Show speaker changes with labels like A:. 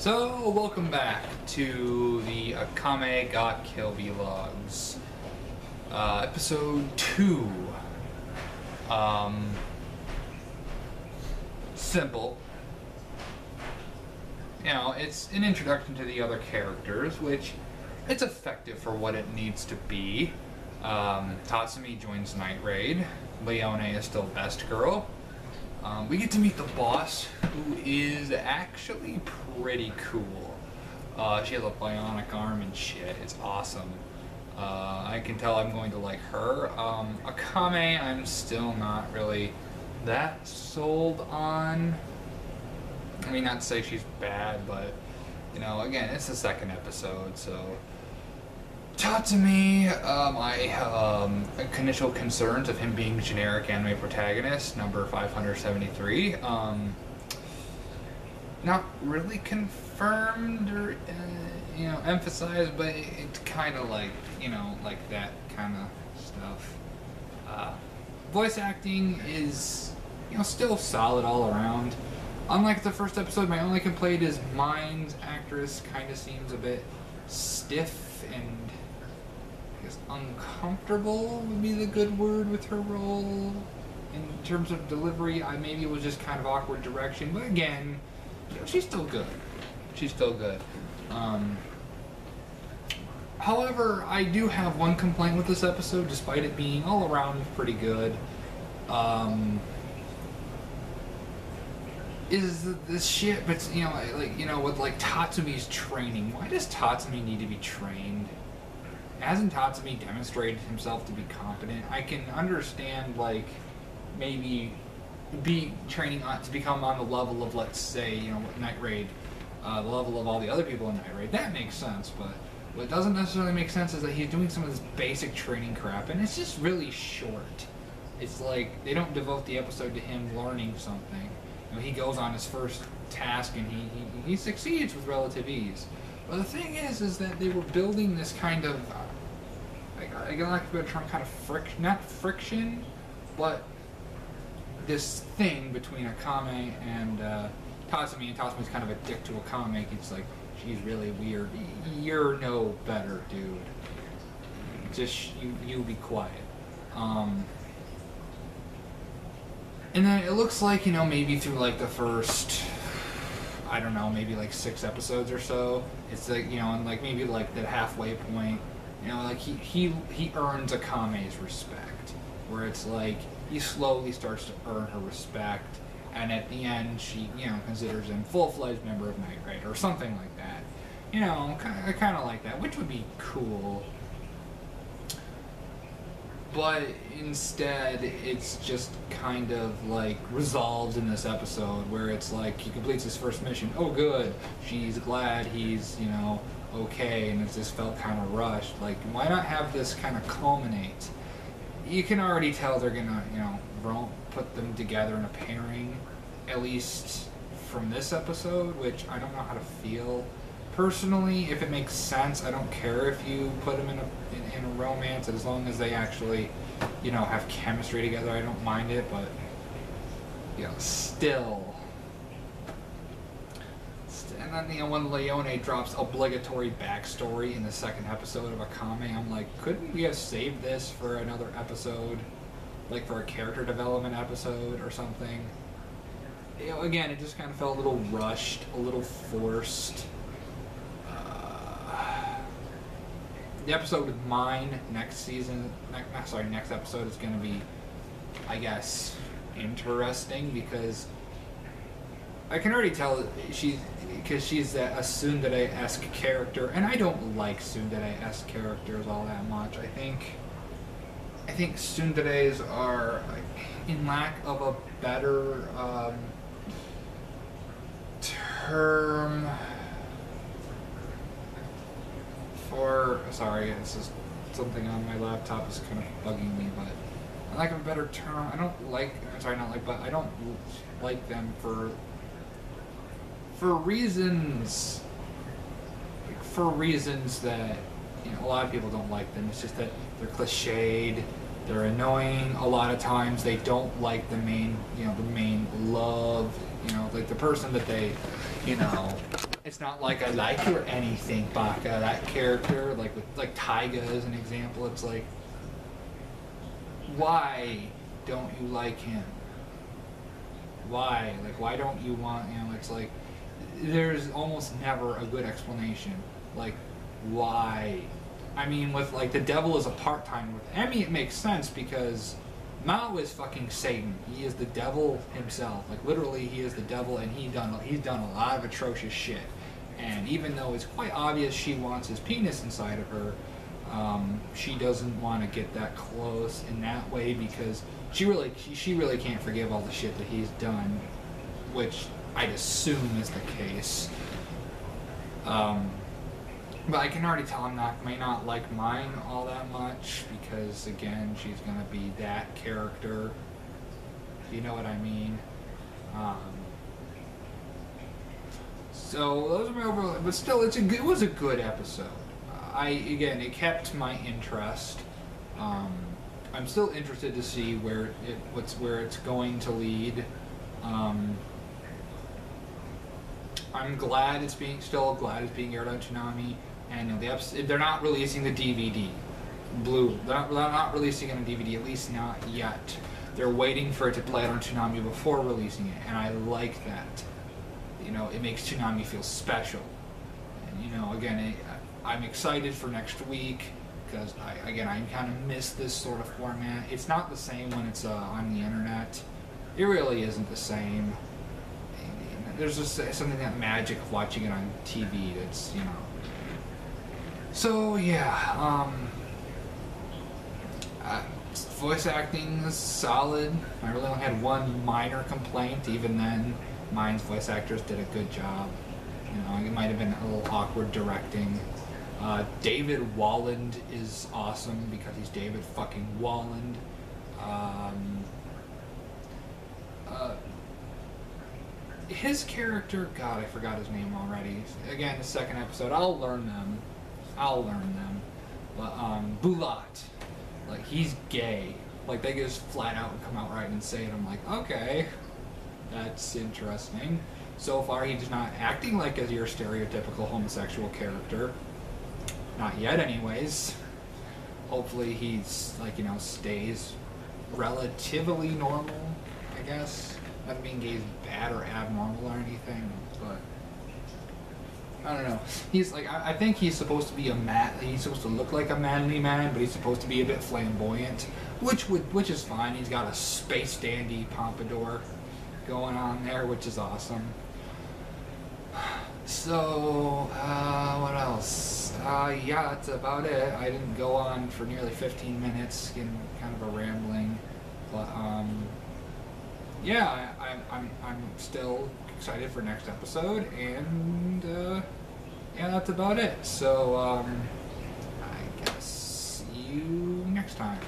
A: So, welcome back to the Akame Got Kill Vlogs. Episode 2. Simple. You know, it's an introduction to the other characters, which it's effective for what it needs to be. Tatsumi joins Night Raid. Leone is still best girl. We get to meet the boss, who is actually pretty cool. She has a bionic arm and shit. It's awesome. I can tell I'm going to like her. Akame, I'm still not really that sold on. I mean, not to say she's bad, but, you know, again, it's the second episode, so... Tatsumi, I have initial concerns of him being generic anime protagonist, number 573. Not really confirmed or, you know, emphasized, but it's kind of like, you know, like that kind of stuff. Voice acting is, you know, still solid all around. Unlike the first episode, my only complaint is Mind's actress kind of seems a bit stiff and uncomfortable would be the good word with her role. In terms of delivery, maybe it was just kind of awkward direction, but again, you know, she's still good. She's still good. However, I do have one complaint with this episode, despite it being all around pretty good. Is this shit, but you know, like, you know, with like Tatsumi's training, why does Tatsumi need to be trained? Hasn't Tatsumi demonstrated himself to be competent? I can understand, like, maybe be training to become on the level of, let's say, you know, Night Raid, the level of all the other people in Night Raid. That makes sense, but what doesn't necessarily make sense is that he's doing some of this basic training crap, and it's just really short. It's like, they don't devote the episode to him learning something. You know, he goes on his first task, and he succeeds with relative ease. But the thing is that they were building this kind of, I like a better term, kind of friction, not friction, but this thing between Akame and Tatsumi, and Tatsumi's kind of a dick to Akame. He's like, she's really weird. You're no better, dude. Just, you be quiet. And then it looks like, you know, maybe through like the first, I don't know, maybe like 6 episodes or so, it's like, you know, and like maybe like that halfway point, you know, like he earns Akame's respect, where it's like he slowly starts to earn her respect, and at the end she, you know, considers him full-fledged member of Night Raid or something like that. You know, kind of like that, which would be cool. But instead, it's just kind of like resolved in this episode, where it's like he completes his first mission. Oh, good. She's glad he's, you know, okay, and it just felt kind of rushed. Like, why not have this kind of culminate? You can already tell they're gonna, you know, put them together in a pairing, at least from this episode, which I don't know how to feel. Personally, if it makes sense, I don't care if you put them in a romance, as long as they actually, you know, have chemistry together. I don't mind it, but, you know, still. And then, you know, when Leone drops obligatory backstory in the second episode of Akame, I'm like, couldn't we have saved this for another episode? Like for a character development episode or something? You know, again, it just kind of felt a little rushed, a little forced. The episode with Mine next episode is going to be, I guess, interesting, because I can already tell she's a tsundere-esque character, and I don't like tsundere-esque characters all that much. I think tsunderes are, in lack of a better term. Sorry, it's just something on my laptop is kind of bugging me, but I like a better term. I don't like them for reasons that, you know, a lot of people don't like them. It's just that they're cliched, they're annoying a lot of times. They don't like the main love, you know, like the person that they, you know, It's not like I like you or anything, Baka. That character, like Taiga as an example, it's like, why don't you like him? Why? Like, why don't you want him? It's like, there's almost never a good explanation. Like, why? I mean, with like the devil is a part-time. With Emmy, it makes sense because Mao is fucking Satan. He is the devil himself. Like, literally, he is the devil, and he's done a lot of atrocious shit. And even though it's quite obvious she wants his penis inside of her, she doesn't want to get that close in that way because she really can't forgive all the shit that he's done, which I'd assume is the case. But I can already tell may not like mine all that much because, again, she's gonna be that character. You know what I mean? So those are my overall, but still, it was a good episode. It kept my interest. I'm still interested to see where it's going to lead. I'm glad it's being aired on Toonami, and they're not releasing the DVD, They're not releasing it on DVD, at least not yet. They're waiting for it to play out on Toonami before releasing it, and I like that. You know, it makes Toonami feel special. And, you know, again, I'm excited for next week because I kind of miss this sort of format. It's not the same when it's on the internet. It really isn't the same. There's just something, that magic of watching it on TV that's, you know. So, yeah, voice acting is solid. I really only had one minor complaint. Even then, mine's voice actors did a good job. You know, it might have been a little awkward directing. David Walland is awesome because he's David fucking Walland. His character, God, I forgot his name already. Again, the second episode, I'll learn them. But, Bulat, like, he's gay. Like, they just flat out and come out right and say it. I'm like, okay, that's interesting. So far, he's not acting like your stereotypical homosexual character. Not yet, anyways. Hopefully he's, like, you know, stays relatively normal, I guess. Doesn't mean gay is bad or abnormal or anything, but I don't know. He's like, I think he's supposed to be he's supposed to look like a manly man, but he's supposed to be a bit flamboyant, which is fine. He's got a space dandy pompadour going on there, which is awesome. So, what else? Yeah, that's about it. I didn't go on for nearly 15 minutes, getting kind of a rambling, but yeah, I'm still excited for next episode, and yeah, that's about it. So I guess see you next time.